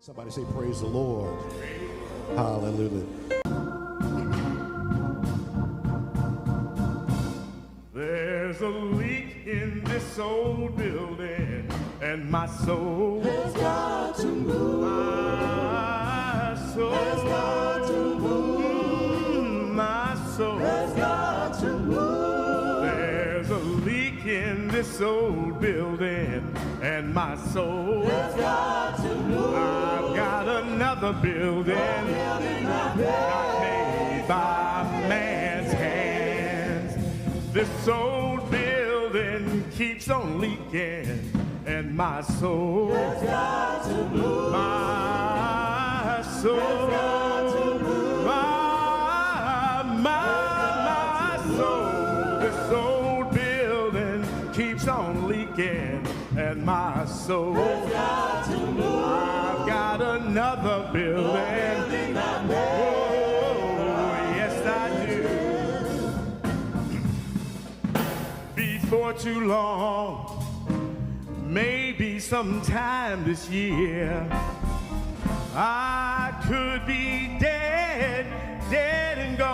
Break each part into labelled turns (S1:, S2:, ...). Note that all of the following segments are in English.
S1: Somebody say, praise the Lord. Hallelujah.
S2: There's a leak in this old building, and my soul has got to move. My soul has got to move. My soul has got to move. There's a leak in this old building, and my soul has got to move. I've got another building, not made by man's hands. This old building keeps on leaking, and my soul has got to move. My soul has got to move. My soul. This old building keeps on leaking, and my soul has got to move. I've got another building. Oh, yes, I do. Before too long, maybe sometime this year, I could be dead and gone.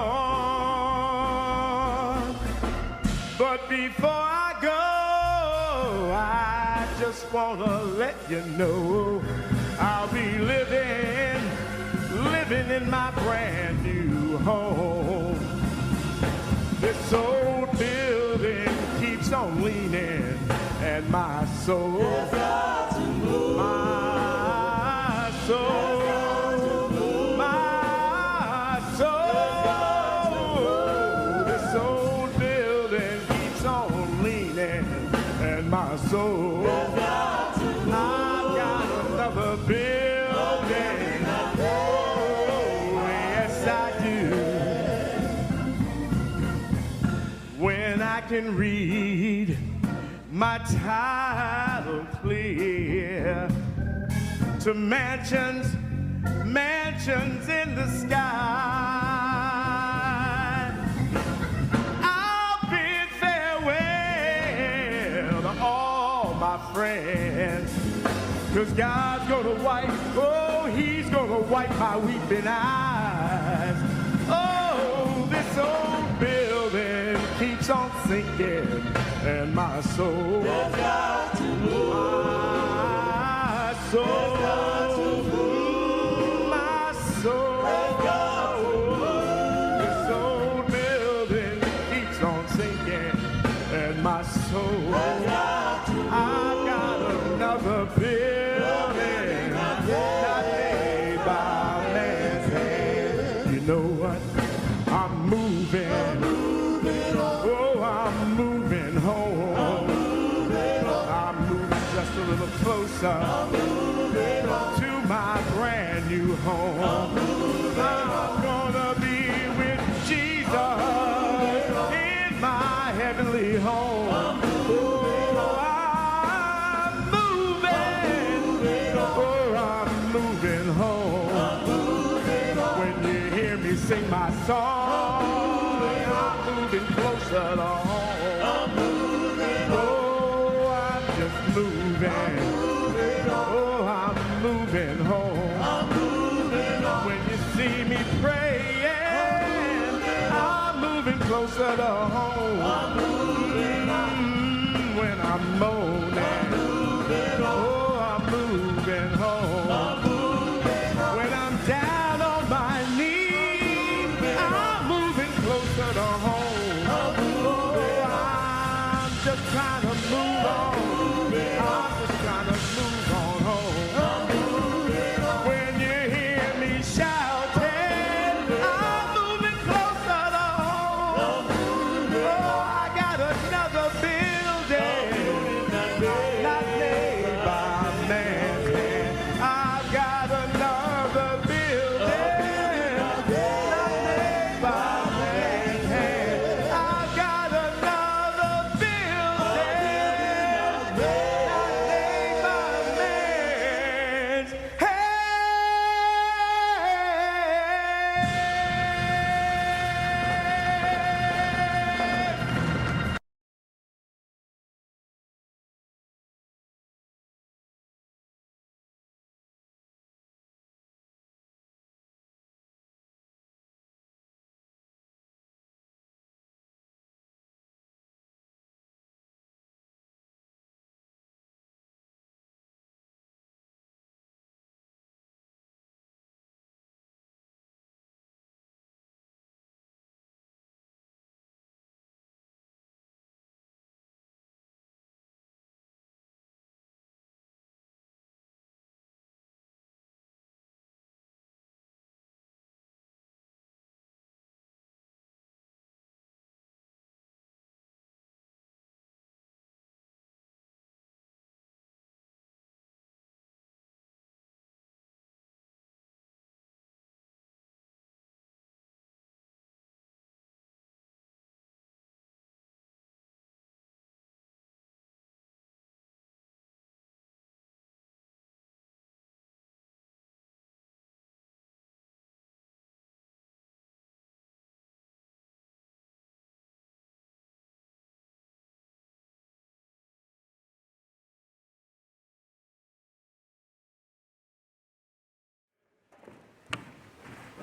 S2: But before I go, I just want to let you know I'll be living in my brand new home. This old building keeps on leaning, and my soul has got to move. My soul has got to move. My soul. This old building keeps on leaning, and my soul has got to move. I've got another building. Oh, yes, I do. When I can read my title clear to mansions in the sky, I'll bid farewell to all my friends, 'cause God's gonna wipe, oh, he's gonna wipe my weeping eyes. Oh, this old building keeps on sinking, and my soul has got to move. My soul has got to move. My soul has got to move. This old building keeps on sinking, and my soul has got to move. I've got another building, not made by man's hand. You know what? I'm moving. Oh, I'm moving home. I'm moving just a little closer to my brand new home. I'm gonna be with Jesus in my heavenly home. Oh, I'm moving. Oh, I'm moving home. When you hear me sing my song, I'm moving closer to home. Oh, I'm just moving. Oh, I'm moving home. When you see me praying, I'm moving closer to home. When I'm moaning, oh, I'm moving home. When I'm down on my knees, I'm moving closer to home. Oh, I'm just trying to move on. I'm just trying to move on home. When you hear me shouting, I'm moving closer to home. Oh, I got another building, not made by man's hand. I've got another building, not made by man's hand. I've got another building, not made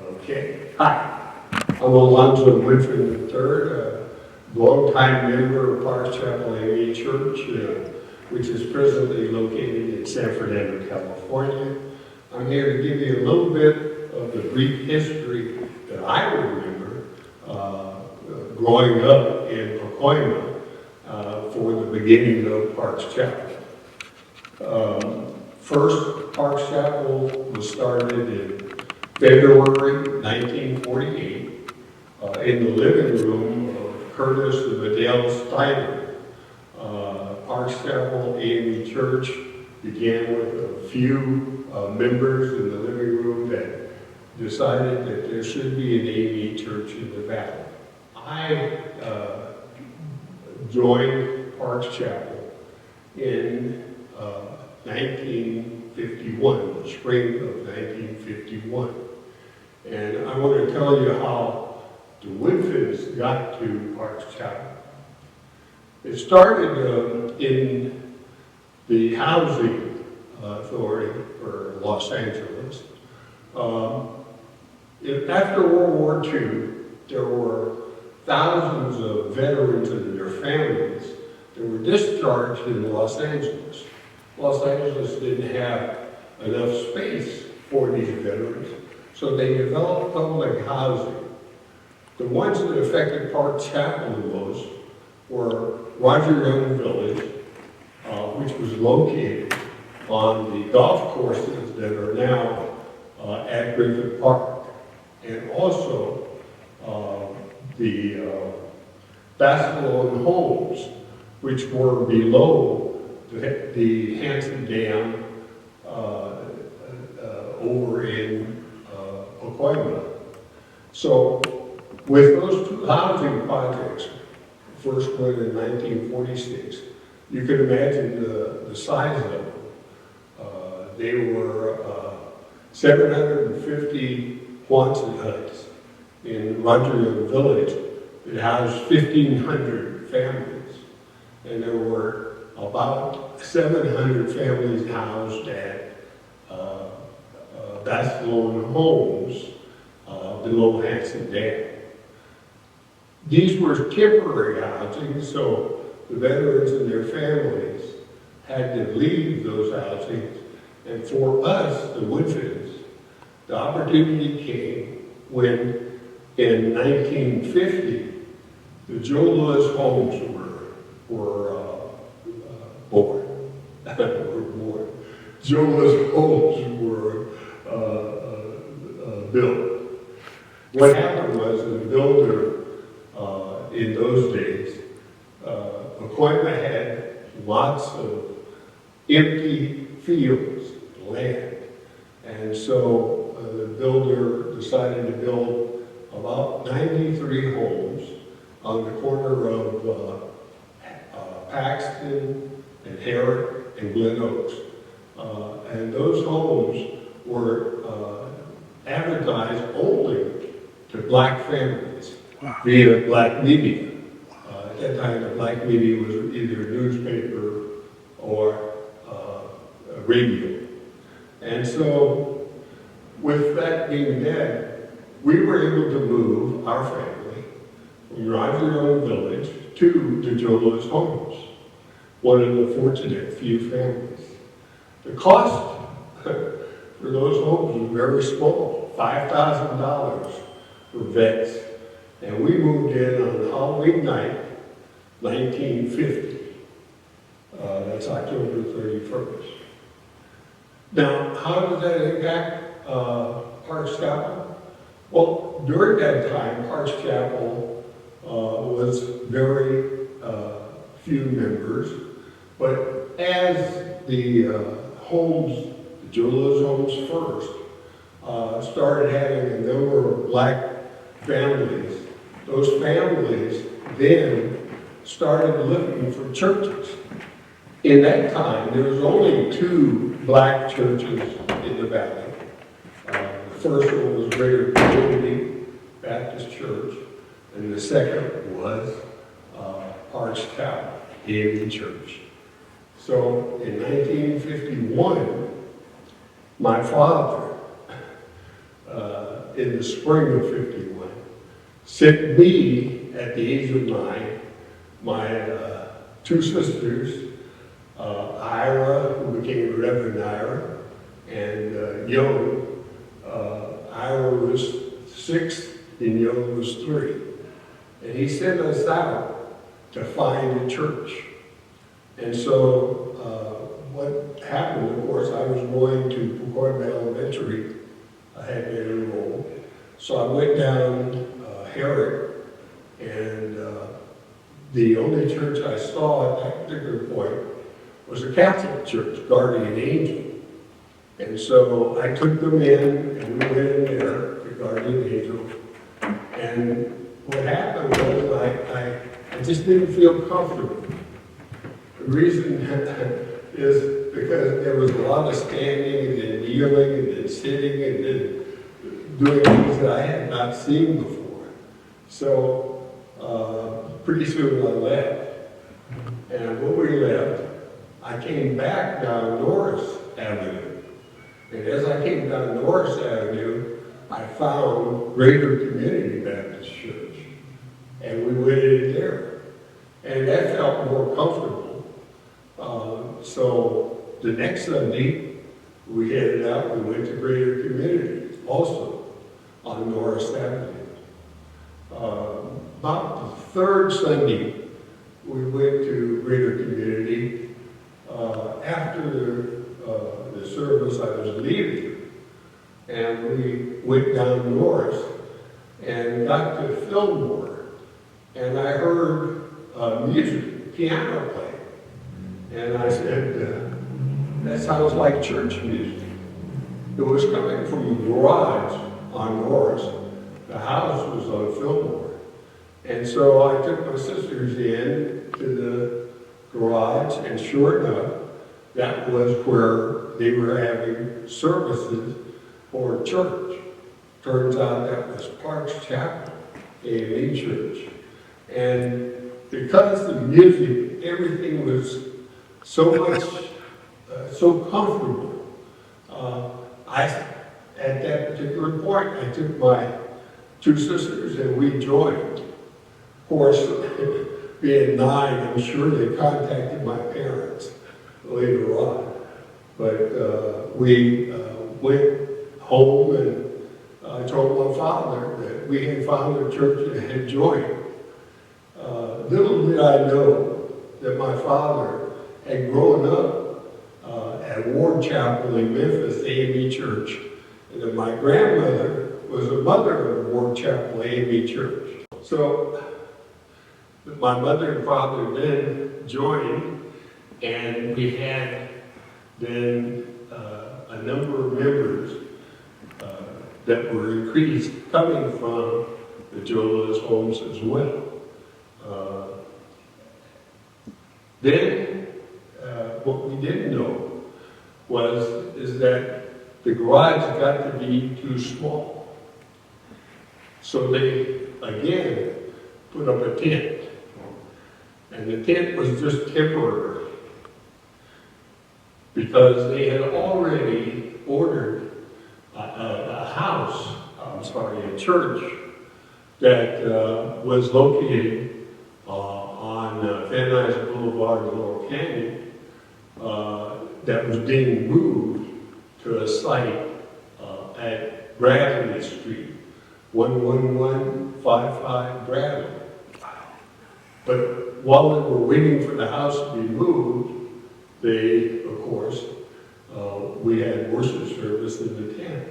S3: Okay. Hi. I'm Alonzo Winford III, a longtime member of Parks Chapel AME Church, which is presently located in San Fernando, California. I'm here to give you a little bit of the brief history that I remember growing up in Pacoima for the beginning of Parks Chapel. First, Parks Chapel was started in February 1948 in the living room of Curtis and Adele Tyler. Parks Chapel AME Church began with a few members in the living room that decided that there should be an AME church in the valley. I joined Parks Chapel in 1951, the spring of 1951. And I want to tell you how the Woodfins got to Parks Chapel. It started in the housing authority for Los Angeles. After World War II, there were thousands of veterans and their families that were discharged in Los Angeles. Los Angeles didn't have enough space for these veterans, so they developed public housing. The ones that affected Parks Chapel the most were Roger Young Village, which was located on the golf courses that are now at Griffith Park, and also the Barcelona homes, which were below the Hanson Dam over in Pacoima. So with those two housing projects, the first one in 1946, you can imagine the size of them. They were 750 Quonset huts in Roger Young Village. It housed 1,500 families, and there were about 700 families housed at Barcelona homes below Hanson Dam. These were temporary housing, so the veterans and their families had to leave those housings. And for us, the Woodfins, the opportunity came when, in 1950, the Joe Lewis homes were born. Joe Lewis homes were built. What happened was the builder in those days, Pacoima had lots of empty fields, land, and so the builder decided to build about 93 homes on the corner of Paxton and Herrick and Glen Oaks. And those homes were advertised only to black families via black media. At that time, the black media was either a newspaper or radio. And so, with that being said, we were able to move our family from Roger Young Village to the Joe Lewis homes, one of the fortunate few families. The cost for those homes was very small, $5,000 for vets. And we moved in on Halloween night, 1950. That's October 31st. Now, how did that impact Parks Chapel? Well, during that time, Parks Chapel was very few members, but as the homes, the Joe Lewis homes first, started having a number of black families, those families then started looking for churches. In that time, there was only 2 black churches in the valley. The first one was Greater Community Baptist Church, and the second was Parks Chapel AME Church. So in 1951, my father in the spring of '51, sent me at the age of 9, my two sisters, Ira, who became Reverend Ira, and Young. Ira was 6 and Young was 3. And he sent us out to find a church. And so what happened, of course, I was going to Pocora Elementary. I had been enrolled. So I went down Herrick, and the only church I saw at that particular point was a Catholic church, Guardian Angel. And so I took them in, and we went in there to Guardian Angel. And what happened was I just didn't feel comfortable. The reason is because there was a lot of standing and then kneeling and then sitting and then doing things that I had not seen before. So pretty soon I left. And when we left, I came back down Norris Avenue. And as I came down Norris Avenue, I found Greater Community Baptist Church. And we went in there. And that felt more comfortable. So the next Sunday, we headed out, we went to Greater Community, also on Norris Avenue. About the third Sunday, we went to Greater Community. After the service, I was leaving, and we went down Norris and got to Fillmore, and I heard music, piano play. And I said, that sounds like church music. It was coming from the garage on Norris. The house was on Fillmore. And so I took my sisters in to the garage, and sure enough, that was where they were having services for church. Turns out that was Parks Chapel AME Church. And because the music, everything was so much, so comfortable. At that particular point, I took my two sisters and we joined. Of course, being 9, I'm sure they contacted my parents later on. But we went home, and I told my father that we had found a church and had joined. Little did I know that my father had grown up at Ward Chapel in Memphis, AME Church, and that my grandmother was a mother of Ward Chapel AME Church. So my mother and father then joined, and we had then a number of members that were increased coming from the Joe Lewis homes as well. Then what we didn't know is that the garage got to be too small. So they, again, put up a tent. And the tent was just temporary because they had already ordered a church that was located on Van Nuys Boulevard in Laurel Canyon that was being moved to a site at Bradley Street, 11155 Bradley. But while they were waiting for the house to be moved, they, of course, we had worship service in the tent.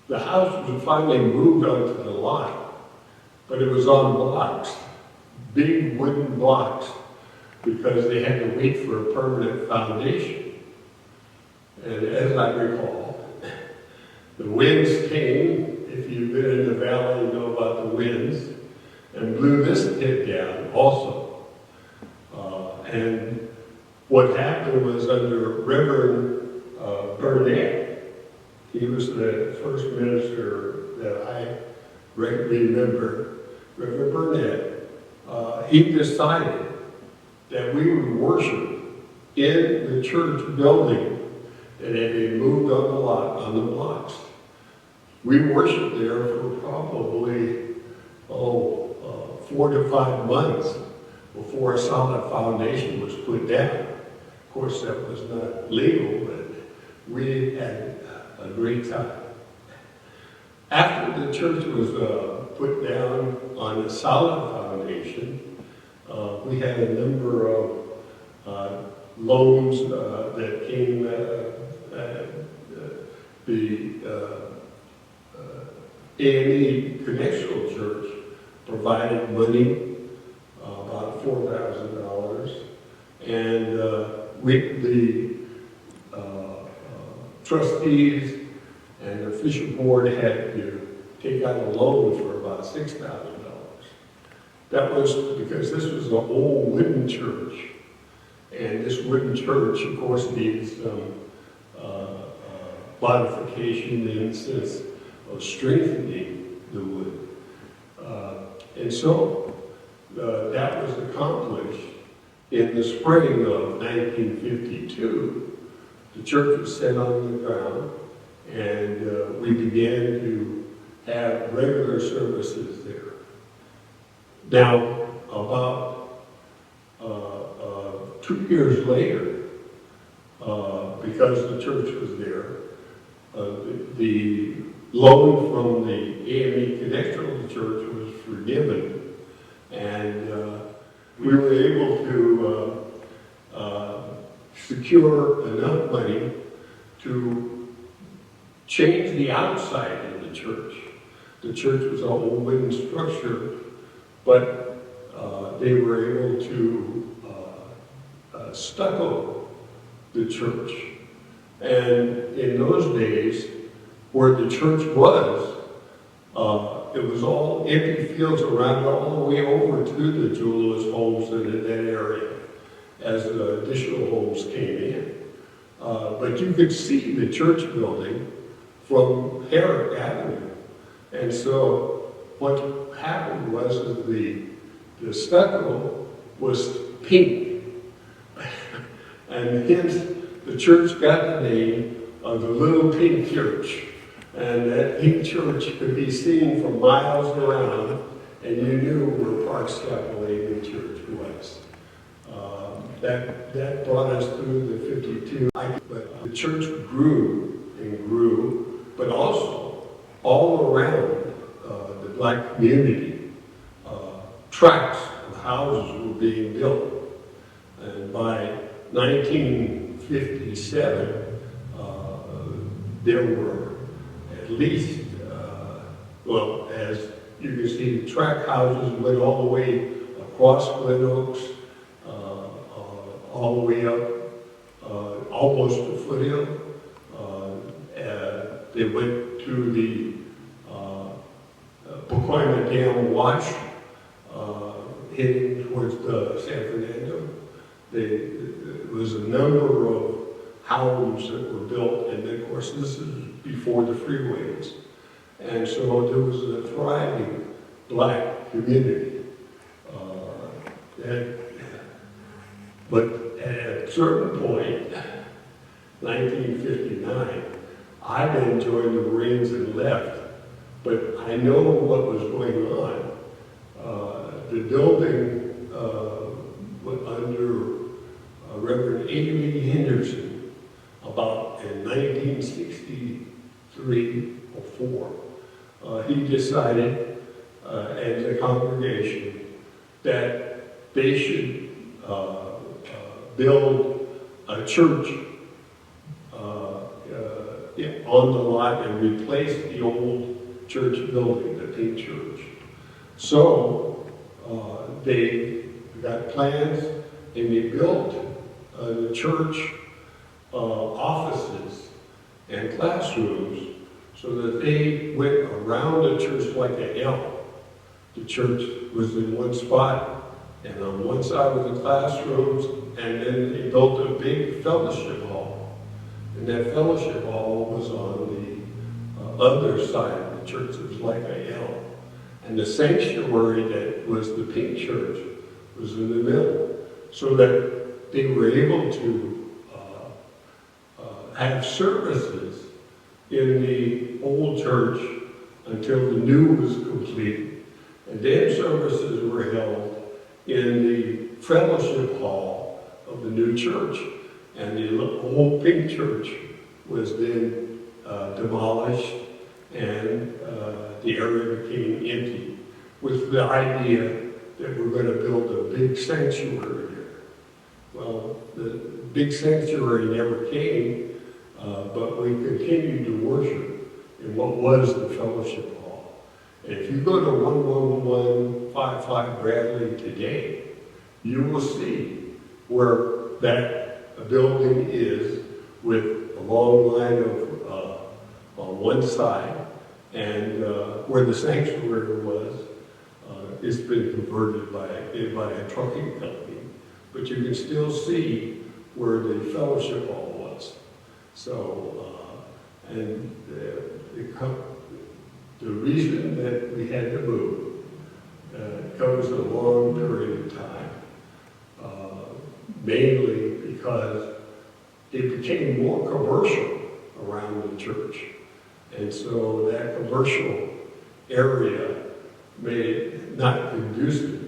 S3: The house was finally moved onto the lot, but it was on blocks, big wooden blocks, because they had to wait for a permanent foundation. And as I recall, the winds came, if you've been in the valley, you know about the winds, and blew this tent down also. And what happened was under Reverend Burnett, he was the first minister that I remember, Reverend Burnett, he decided that we would worship in the church building that had been moved on the lot, on the blocks. We worshiped there for probably, 4 to 5 months before a solid foundation was put down. Of course, that was not legal, but we had a great time. After the church was put down on a solid foundation, we had a number of loans that came. The AME Connectional Church provided money, about $4,000, and the trustees and the official board had to take out a loan for about $6,000. That was because this was an old wooden church, and this wooden church, of course, needs some modification in the sense of strengthening the wood. And so that was accomplished in the spring of 1952. The church was set on the ground, and we began to have regular services there. Now, about 2 years later, because the church was there, the loan from the AME Connectional Church was forgiven, and we were able to secure enough money to change the outside of the church. The church was an old wooden structure, but they were able to stucco the church. And in those days, where the church was, it was all empty fields around all the way over to the Julius homes in that area as additional homes came in. But you could see the church building from Herrick Avenue. And so what happened was the stucco was pink. And hence the church got the name of the Little Pink Church. And that pink church could be seen from miles around, and you knew where Parks Chapel AME Church was. That brought us through the 52. But the church grew and grew, but also all around the black community, tracts of houses were being built. And by 1957, there were at least, as you can see, the tract houses went all the way across Glen Oaks, all the way up, almost to Foothill. They went to the Pacoima Dam Wash, heading towards the San Fernando. There was a number of homes that were built, and then, of course, this is before the freeways. And so there was a thriving black community. But at a certain point, 1959, I then joined the Marines and left. But I know what was going on. The building under Reverend A.B. Henderson, about in 1963 or 4, he decided as a congregation that they should build a church on the lot and replace the old church building, the Pink Church. So they got plans and they built the church offices and classrooms so that they went around the church like a L. The church was in one spot, and on one side were the classrooms, and then they built a big fellowship hall. And that fellowship hall was on the other side of the church. It was like a L. And the sanctuary that was the Pink Church was in the middle, so that they were able to have services in the old church until the new was completed. And then services were held in the fellowship hall of the new church. And the old pink church was then demolished, and the area became empty, with the idea that we're going to build a big sanctuary there. Well, the big sanctuary never came, but we continued to worship in what was the fellowship hall. And if you go to 11155 Bradley today, you will see where that building is, with a long line of on one side, and where the sanctuary was, it's been converted by a trucking company, but you can still see where the fellowship hall was. So, and the reason that we had to move covers a long period of time, mainly because it became more commercial around the church. And so that commercial area made it not conducive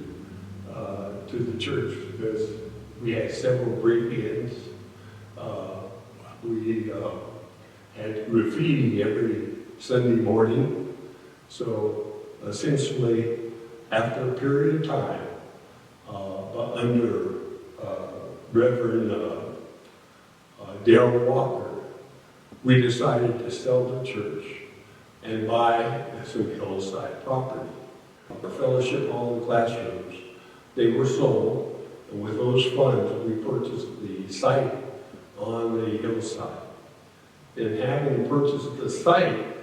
S3: to the church, because we had several break-ins. We had graffiti every Sunday morning. So essentially, after a period of time, under Reverend Darrell Walker, we decided to sell the church and buy some hillside property. Our fellowship hall and classrooms, they were sold, and with those funds, we purchased the site on the hillside. And having purchased the site,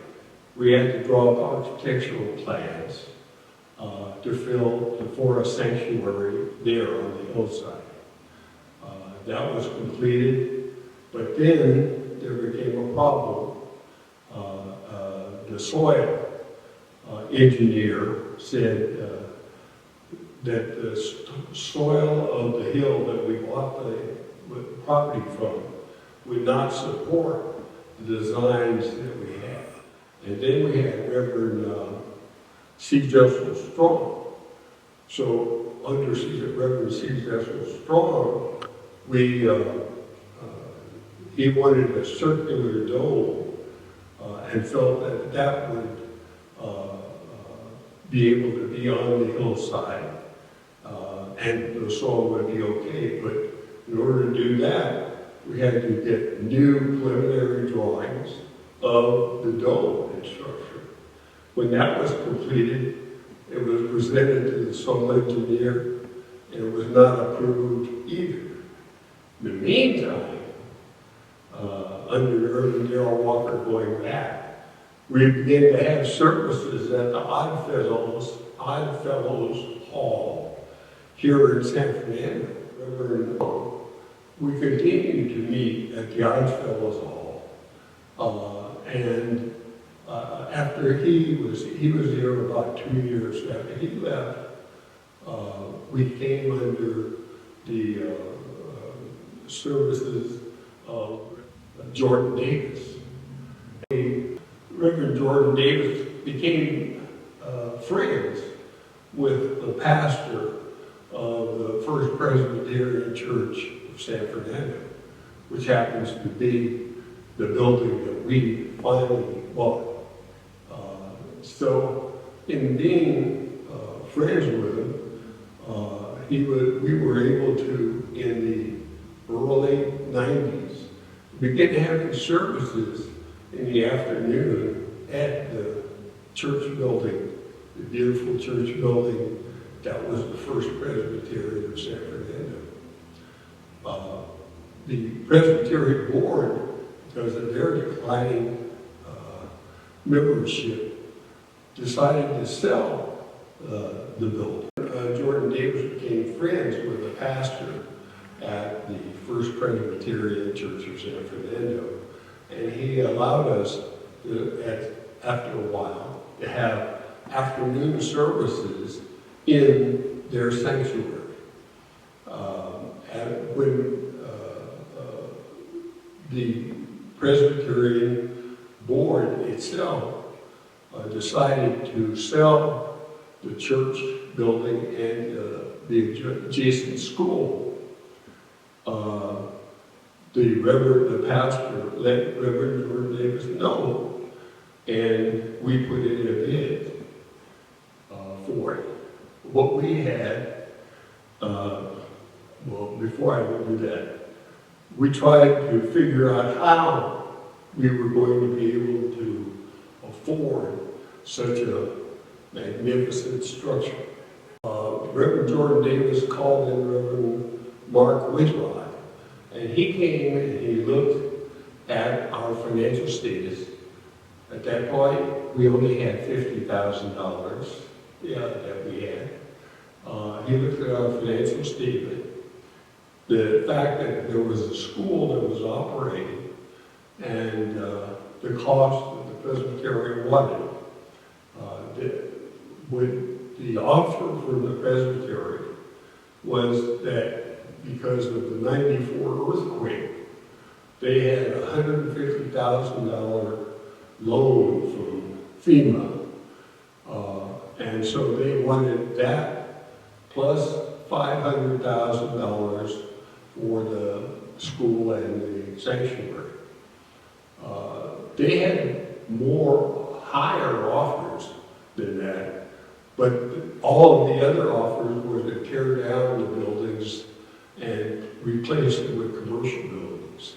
S3: we had to draw up architectural plans for a sanctuary there on the hillside. That was completed, but then there became a problem. The soil engineer said that the soil of the hill that we bought the property from would not support the designs that we had. And then we had Reverend C. Jessel Strong. So under Reverend C. Jessel Strong, he wanted a circular dome and felt that that would be able to be on the hillside and the soil would be okay. But in order to do that, we had to get new preliminary drawings of the dome and structure. When that was completed, it was presented to the soil engineer, and it was not approved either. In the meantime, under Reverend Darrell Walker going back, we began to have services at the Oddfellows Hall here in San Fernando. We continued to meet at the Oddfellows Hall, and after he was there about 2 years after he left, we came under the services of Jordan Davis. Reverend Jordan Davis became friends with the pastor of the First Presbyterian Church of San Fernando, which happens to be the building that we finally bought. So in being friends with him, we were able to, in the early 90s, begin having services in the afternoon at the church building, the beautiful church building that was the First Presbyterian of San Fernando. The Presbyterian board, because of their declining membership, decided to sell the building. Jordan Davis became friends with the pastor at the First Presbyterian Church of San Fernando, and he allowed us to, after a while, to have afternoon services in their sanctuary. And when the Presbyterian board itself decided to sell the church building and the adjacent school. The pastor let Reverend Jordan Davis know, and we put in a bid for it. What we had, well, before I would do that, we tried to figure out how we were going to be able to afford such a magnificent structure. Reverend Jordan Davis called in Reverend Mark Whitlock, and he came and he looked at our financial status. At that point, we only had $50,000 that we had. He looked at our financial statement. The fact that there was a school that was operating and the cost that the Presbyterian wanted. When the offer from the Presbyterian was that because of the '94 earthquake, they had a $150,000 loan from FEMA. And so they wanted that plus $500,000 for the school and the sanctuary. They had more higher offers than that, but all of the other offers were to tear down the buildings and replace them with commercial buildings.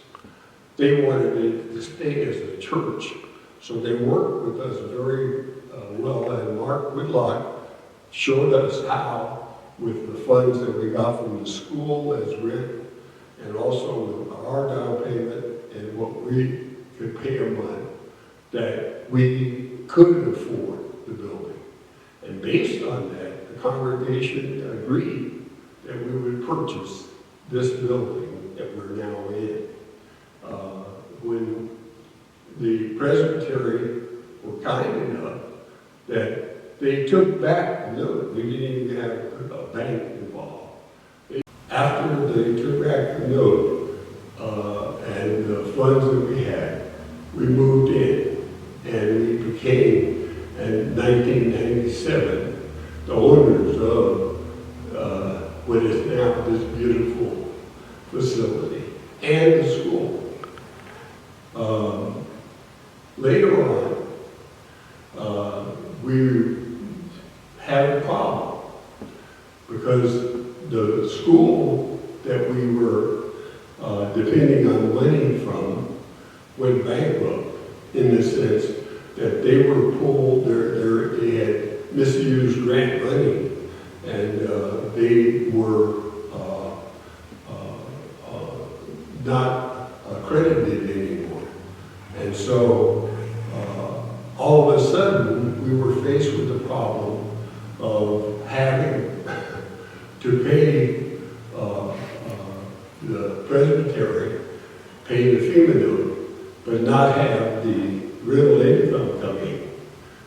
S3: They wanted it to stay as a church, so they worked with us very well, and Mark Whitlock showed us how, with the funds that we got from the school as rent, and also with our down payment and what we could pay a month, that we could afford the building. And based on that, the congregation agreed that we would purchase this building that we're now in. When the presbytery were kind enough that they took back the note, we didn't even have a bank involved. After they took back the note and the funds that we had, we moved in and we became, in 1997, the owners of what is now this beautiful facility and the school. Later on, we had a problem because the school that we were depending on money from went bankrupt, in the sense that they were pulled, they had misused grant money, and they were not accredited anymore. And so all of a sudden we were faced with the problem of having to pay the presbytery, pay the FEMA note, but not have the rental income coming.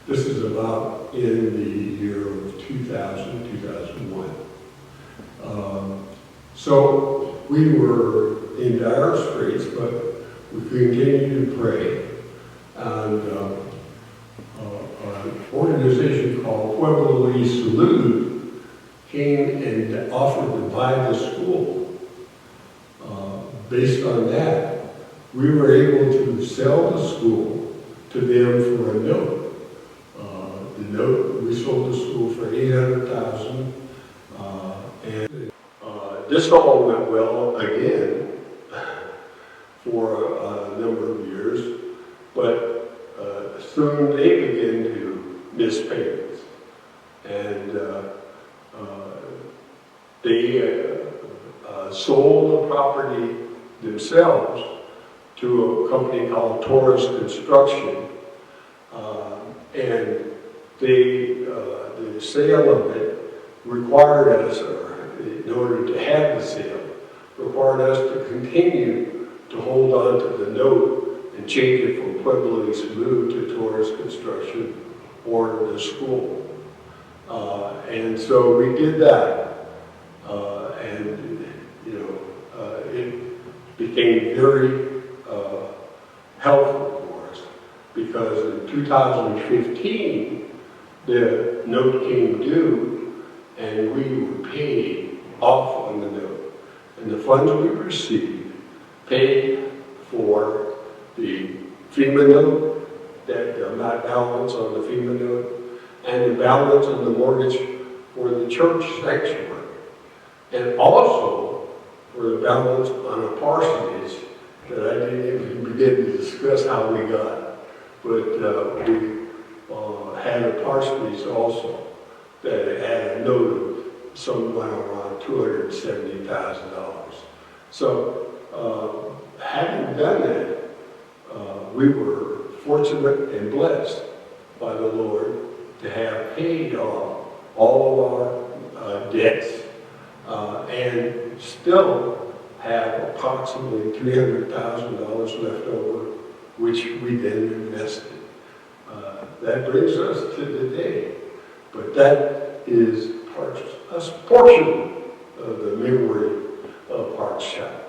S3: This is about in the year of 2000, 2001. So we were in dire straits, but we continued to pray. And an organization called Pueblo y Salud came and offered to buy the school. Based on that, we were able to sell the school to them for a note. The note, we sold the school for $800,000, and this all went well again for a number of years, but soon they began to miss payments, and they sold the property themselves to a company called Torres Construction, and the sale of it required us, or in order to have the sale, required us to continue to hold on to the note and change it from Pueblo y Salud to Torres Construction or the school. And so we did that, and it became very helpful for us, because in 2015, the note came due, and we were paid off on the note. And the funds we received paid for the FEMA note, that amount balance on the FEMA note, and the balance on the mortgage for the church sanctuary. And also for the balance on a parsonage that I didn't even begin to discuss how we got. But we had a parsonage also that had a note of somewhere around $270,000. So having done that, we were fortunate and blessed by the Lord to have paid off all of our debts and still have approximately $300,000 left over, which we then invested. That brings us to today, but that is a portion of the memory of Parks Chapel.